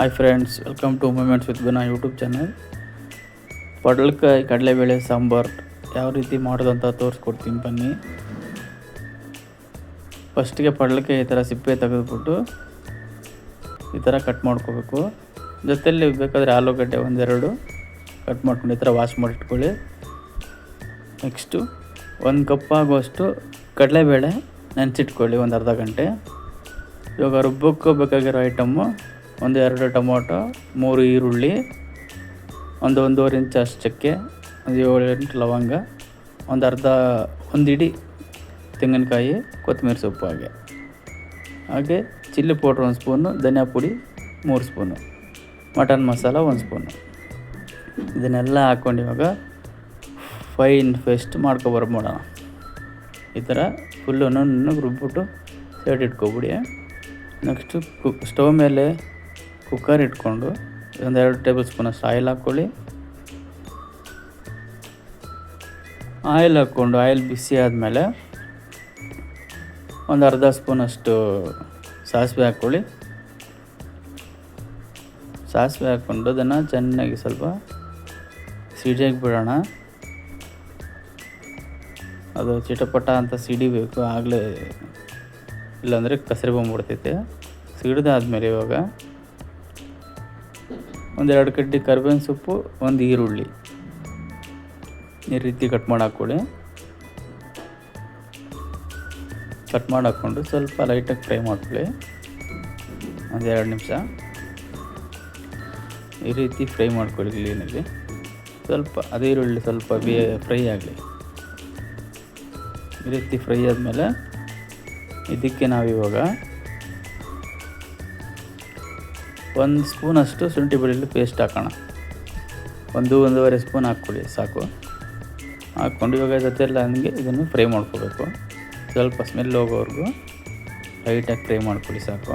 Hi friends, welcome to moments with Guna YouTube channel. ಪಡಲಕಾಯಿ ಕಡಲೆಬೇಳೆ ಸಾಂಬಾರು ಯಾವ ರೀತಿ ಮಾಡೋದು ಅಂತ ತೋರಿಸ್ಕೊಡ್ತೀನಿ ಬನ್ನಿ. ಫಸ್ಟಿಗೆ ಪಡಲಕಾಯಿ ಈ ಥರ ಸಿಪ್ಪೆ ತೆಗೆದುಬಿಟ್ಟು ಈ ಥರ ಕಟ್ ಮಾಡ್ಕೋಬೇಕು. ಜೊತೆಯಲ್ಲಿ ಬೇಕಾದರೆ ಆಲೂಗಡ್ಡೆ ಒಂದೆರಡು ಕಟ್ ಮಾಡ್ಕೊಂಡು ಈ ಥರ ವಾಶ್ ಮಾಡಿಟ್ಕೊಳ್ಳಿ. ನೆಕ್ಸ್ಟು 1 ಕಪ್ ಆಗುವಷ್ಟು ಕಡಲೆಬೇಳೆ ನೆನೆಸಿಟ್ಕೊಳ್ಳಿ ಒಂದು ಅರ್ಧ ಗಂಟೆ. ಇವಾಗ ರುಬ್ಬಕ್ಕೆ ಬೇಕಾಗಿರೋ ಐಟಮ್ಮು 1-2 ಟೊಮೊಟೊ, 3 ಈರುಳ್ಳಿ, 1-1.5 ಇಂಚ್ ಅಷ್ಟು ಚಕ್ಕೆ, 7-8 ಲವಂಗ, ಒಂದು ಇಡೀ ತೆಂಗಿನಕಾಯಿ, ಕೊತ್ತಂಬರಿ ಸೊಪ್ಪು, ಹಾಗೆ ಚಿಲ್ಲಿ ಪೌಡ್ರ್ 1 ಸ್ಪೂನು, ಧನಿಯಾ ಪುಡಿ 3 ಸ್ಪೂನು, ಮಟನ್ ಮಸಾಲ 1 ಸ್ಪೂನು. ಇದನ್ನೆಲ್ಲ ಹಾಕ್ಕೊಂಡು ಇವಾಗ ಫೈನ್ ಪೇಸ್ಟ್ ಮಾಡ್ಕೊಬರೋಣ. ಈ ಥರ ಫುಲ್ಲು ನುಣ್ಣಗೆ ರುಬ್ಬಿಟ್ಟು ಸೈಡ್ ಇಟ್ಕೊಬಿಡಿ. ನೆಕ್ಸ್ಟು ಸ್ಟವ್ ಮೇಲೆ ಕುಕ್ಕರ್ ಇಟ್ಕೊಂಡು 1-2 ಟೇಬಲ್ ಸ್ಪೂನ್ ಅಷ್ಟು ಆಯಿಲ್ ಹಾಕ್ಕೊಳ್ಳಿ. ಆಯಿಲ್ ಬಿಸಿ ಆದಮೇಲೆ ಒಂದು ಅರ್ಧ ಸ್ಪೂನಷ್ಟು ಸಾಸಿವೆ ಹಾಕ್ಕೊಳ್ಳಿ. ಸಾಸಿವೆ ಹಾಕ್ಕೊಂಡು ಅದನ್ನು ಚೆನ್ನಾಗಿ ಸ್ವಲ್ಪ ಸಿಡಿಯಾಗಿ ಬಿಡೋಣ. ಅದು ಚಿಟಪಟ ಅಂತ ಸಿಡಿಬೇಕು, ಆಗಲೇ ಇಲ್ಲಾಂದರೆ ಕಸರಿ ಬಂದ್ಬಿಡ್ತೈತೆ. ಸಿಡಿದಾದ್ಮೇಲೆ ಇವಾಗ 1-2 ಕಡ್ಡಿ ಕರಿಬೇವಿನ ಸೊಪ್ಪು, 1 ಈರುಳ್ಳಿ ಈ ರೀತಿ ಕಟ್ ಮಾಡಿ ಹಾಕ್ಕೊಳ್ಳಿ. ಕಟ್ ಮಾಡಿ ಹಾಕ್ಕೊಂಡು ಸ್ವಲ್ಪ ಲೈಟಾಗಿ ಫ್ರೈ ಮಾಡ್ಕೊಳ್ಳಿ. 1-2 ನಿಮಿಷ ಈ ರೀತಿ ಫ್ರೈ ಮಾಡ್ಕೊಳ್ಳಿ ಕ್ಲೀನಾಗಿ. ಸ್ವಲ್ಪ ಅದೇ ಈರುಳ್ಳಿ ಸ್ವಲ್ಪ ಫ್ರೈ ಆಗಲಿ. ಈ ರೀತಿ ಫ್ರೈ ಆದಮೇಲೆ ಇದಕ್ಕೆ ನಾವಿವಾಗ 1 ಸ್ಪೂನಷ್ಟು ಶುಂಠಿ ಬೆಳ್ಳುಳ್ಳಿ ಪೇಸ್ಟ್ ಹಾಕೋಣ. 1-1.5 ಸ್ಪೂನ್ ಹಾಕ್ಕೊಳ್ಳಿ ಸಾಕು. ಹಾಕ್ಕೊಂಡು ಇವಾಗ ಜೊತೆಲ್ಲ ಹಂಗೆ ಇದನ್ನು ಫ್ರೈ ಮಾಡ್ಕೋಬೇಕು. ಸ್ವಲ್ಪ ಸ್ಮೆಲ್ ಹೋಗೋವರೆಗೂ ಲೈಟಾಗಿ ಫ್ರೈ ಮಾಡ್ಕೊಳ್ಳಿ ಸಾಕು.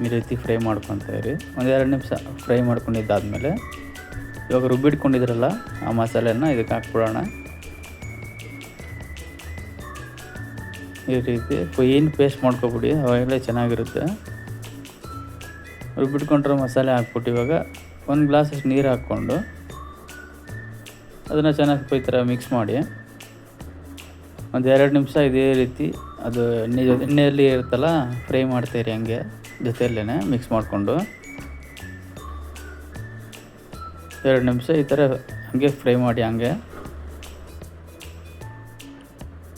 ಈ ರೀತಿ ಫ್ರೈ ಮಾಡ್ಕೊತಾ ಇರಿ. 1-2 ನಿಮಿಷ ಫ್ರೈ ಮಾಡ್ಕೊಂಡಿದ್ದಾದಮೇಲೆ ಇವಾಗ ರುಬ್ಬಿಟ್ಕೊಂಡಿದ್ರಲ್ಲ ಆ ಮಸಾಲೆನ ಇದಕ್ಕೆ ಹಾಕ್ಬಿಡೋಣ. ಈ ರೀತಿ ಫೈನ್ ಪೇಸ್ಟ್ ಮಾಡ್ಕೊಬಿಡಿ, ಅವಾಗಲೇ ಚೆನ್ನಾಗಿರುತ್ತೆ. ರುಬ್ಬಿಟ್ಕೊಂಡಿರೋ ಮಸಾಲೆ ಹಾಕ್ಬಿಟ್ಟು ಇವಾಗ 1 ಗ್ಲಾಸಷ್ಟು ನೀರು ಹಾಕ್ಕೊಂಡು ಅದನ್ನು ಚೆನ್ನಾಗಿ ಈ ಥರ ಮಿಕ್ಸ್ ಮಾಡಿ 1-2 ನಿಮಿಷ ಇದೇ ರೀತಿ ಅದು ಎಣ್ಣೆಯಲ್ಲಿ ಇರುತ್ತಲ್ಲ ಫ್ರೈ ಮಾಡ್ತಾಯಿರಿ. ಹಂಗೆ ಜೊತೆಯಲ್ಲೇ ಮಿಕ್ಸ್ ಮಾಡಿಕೊಂಡು 2 ನಿಮಿಷ ಈ ಥರ ಹಂಗೆ ಫ್ರೈ ಮಾಡಿ. ಹಂಗೆ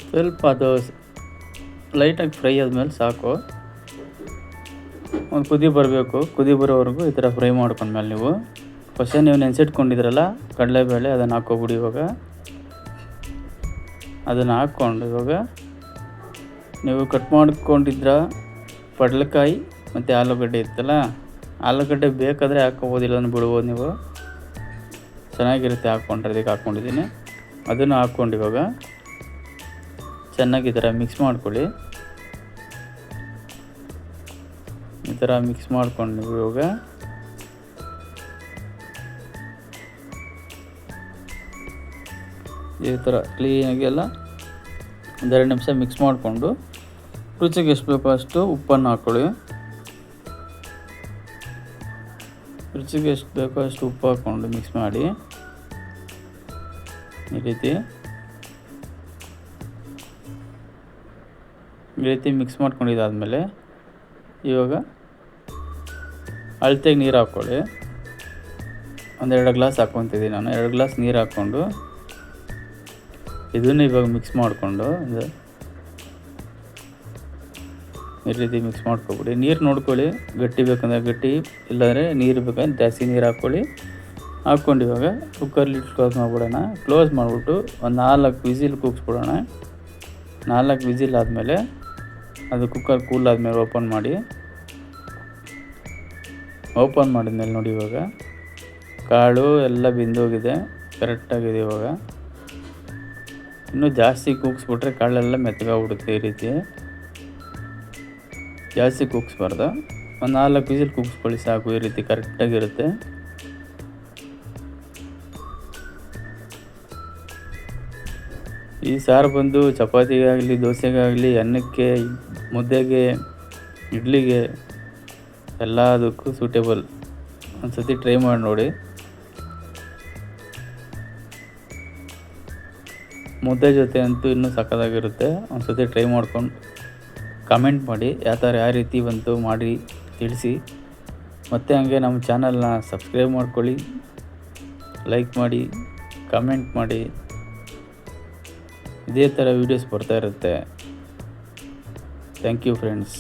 ಸ್ವಲ್ಪ ಅದು ಲೈಟಾಗಿ ಫ್ರೈ ಆದಮೇಲೆ ಸಾಕು. ಒಂದು ಕುದಿ ಬರಬೇಕು. ಕುದಿ ಬರೋವರೆಗೂ ಈ ಥರ ಫ್ರೈ ಮಾಡ್ಕೊಂಡ್ಮೇಲೆ ನೀವು ಫಸ್ಟೇ ನೀವು ನೆನೆಸಿಟ್ಕೊಂಡಿದ್ರಲ್ಲ ಕಡಲೆಬೇಳೆ ಅದನ್ನು ಹಾಕ್ಕೊಬಿಡಿ. ಇವಾಗ ಅದನ್ನು ಹಾಕ್ಕೊಂಡು ಇವಾಗ ನೀವು ಕಟ್ ಮಾಡ್ಕೊಂಡಿದ್ರ ಪಡಲಕಾಯಿ ಮತ್ತು ಆಲೂಗಡ್ಡೆ ಇತ್ತಲ್ಲ, ಆಲೂಗಡ್ಡೆ ಬೇಕಾದರೆ ಹಾಕ್ಕೊಬೋದಿಲ್ಲ, ಅದನ್ನು ಬಿಡ್ಬೋದು ನೀವು. ಚೆನ್ನಾಗಿರುತ್ತೆ ಹಾಕ್ಕೊಂಡ್ರೆ. ಇದಕ್ಕೆ ಹಾಕ್ಕೊಂಡಿದ್ದೀನಿ. ಅದನ್ನು ಹಾಕ್ಕೊಂಡು ಇವಾಗ ಚೆನ್ನಾಗಿ ಈ ಥರ ಮಿಕ್ಸ್ ಮಾಡ್ಕೊಳ್ಳಿ. ಈ ಥರ ಮಿಕ್ಸ್ ಮಾಡ್ಕೊಂಡು ನೀವು ಇವಾಗ ಈ ಥರ ಕ್ಲೀನಾಗಿ ಎಲ್ಲ 1-2 ನಿಮಿಷ ಮಿಕ್ಸ್ ಮಾಡಿಕೊಂಡು ರುಚಿಗೆ ಎಷ್ಟು ಬೇಕೋ ಅಷ್ಟು ಉಪ್ಪನ್ನು ಹಾಕ್ಕೊಳ್ಳಿ. ರುಚಿಗೆ ಎಷ್ಟು ಬೇಕೋ ಅಷ್ಟು ಉಪ್ಪು ಹಾಕ್ಕೊಂಡು ಮಿಕ್ಸ್ ಮಾಡಿ. ಈ ರೀತಿ ಮಿಕ್ಸ್ ಮಾಡ್ಕೊಂಡಿದ್ದಾದಮೇಲೆ ಇವಾಗ ಅಳತೆಗೆ ನೀರು ಹಾಕ್ಕೊಳ್ಳಿ. 1-2 ಗ್ಲಾಸ್ ಹಾಕ್ಕೊತಿದ್ದೀನಿ ನಾನು. 2 ಗ್ಲಾಸ್ ನೀರು ಹಾಕ್ಕೊಂಡು ಇದನ್ನು ಇವಾಗ ಮಿಕ್ಸ್ ಮಾಡಿಕೊಂಡು ಈ ರೀತಿ ಮಿಕ್ಸ್ ಮಾಡ್ಕೊಬಿಡಿ. ನೀರು ನೋಡ್ಕೊಳ್ಳಿ, ಗಟ್ಟಿ ಬೇಕಂದ್ರೆ ಗಟ್ಟಿ, ಇಲ್ಲಾಂದರೆ ನೀರು ಬೇಕಂದ್ರೆ ಜಾಸ್ತಿ ನೀರು ಹಾಕ್ಕೊಂಡು ಇವಾಗ ಕುಕ್ಕರ್ ಲಿಡ್ ಕ್ಲೋಸ್ ಮಾಡಿಬಿಡೋಣ. ಕ್ಲೋಸ್ ಮಾಡಿಬಿಟ್ಟು ಒಂದು 4 ವಿಸಿಲ್ ಕೂಗಿಸ್ಬಿಡೋಣ. 4 ವಿಸಿಲ್ ಆದಮೇಲೆ ಅದು ಕುಕ್ಕರ್ ಕೂಲ್ ಆದಮೇಲೆ ಓಪನ್ ಮಾಡಿದ್ಮೇಲೆ ನೋಡಿ ಇವಾಗ ಕಾಳು ಎಲ್ಲ ಬೆಂದೋಗಿದೆ, ಕರೆಕ್ಟಾಗಿದೆ. ಇವಾಗ ಇನ್ನೂ ಜಾಸ್ತಿ ಕೂಗಿಸ್ಬಿಟ್ರೆ ಕಾಳೆಲ್ಲ ಮೆತ್ತಗಾಗ್ಬಿಡುತ್ತೆ. ಈ ರೀತಿ ಜಾಸ್ತಿ ಕೂಗಿಸ್ಬಾರ್ದು. ಒಂದು 4 ವಿಸಿಲ್ ಕೂಗಿಸ್ಕೊಳ್ಳಿ ಸಾಕು. ಈ ರೀತಿ ಕರೆಕ್ಟಾಗಿರುತ್ತೆ. ಈ ಸಾರು ಬಂದು ಚಪಾತಿಗಾಗಲಿ, ದೋಸೆಗಾಗಲಿ, ಅನ್ನಕ್ಕೆ, ಮುದ್ದೆಗೆ, ಇಡ್ಲಿಗೆ ಎಲ್ಲದಕ್ಕೂ ಸೂಟೇಬಲ್. ಒಂದು ಸತಿ ಟ್ರೈ ಮಾಡಿ ನೋಡಿ. ಮುದ್ದೆ ಜೊತೆ ಅಂತೂ ಇನ್ನೂ ಸಕ್ಕತ್ತಾಗಿರುತ್ತೆ. ಒಂದು ಸತಿ ಟ್ರೈ ಮಾಡ್ಕೊಂಡು ಕಮೆಂಟ್ ಮಾಡಿ ಯಾವ ರೀತಿ ಬಂತು ಮಾಡಿ ತಿಳಿಸಿ. ಮತ್ತು ಹಾಗೆ ನಮ್ಮ ಚಾನಲ್ನ ಸಬ್ಸ್ಕ್ರೈಬ್ ಮಾಡ್ಕೊಳ್ಳಿ, ಲೈಕ್ ಮಾಡಿ, ಕಮೆಂಟ್ ಮಾಡಿ. ಇದೇ ಥರ ವೀಡಿಯೋಸ್ ಬರ್ತಾ ಇರುತ್ತೆ. Thank you friends.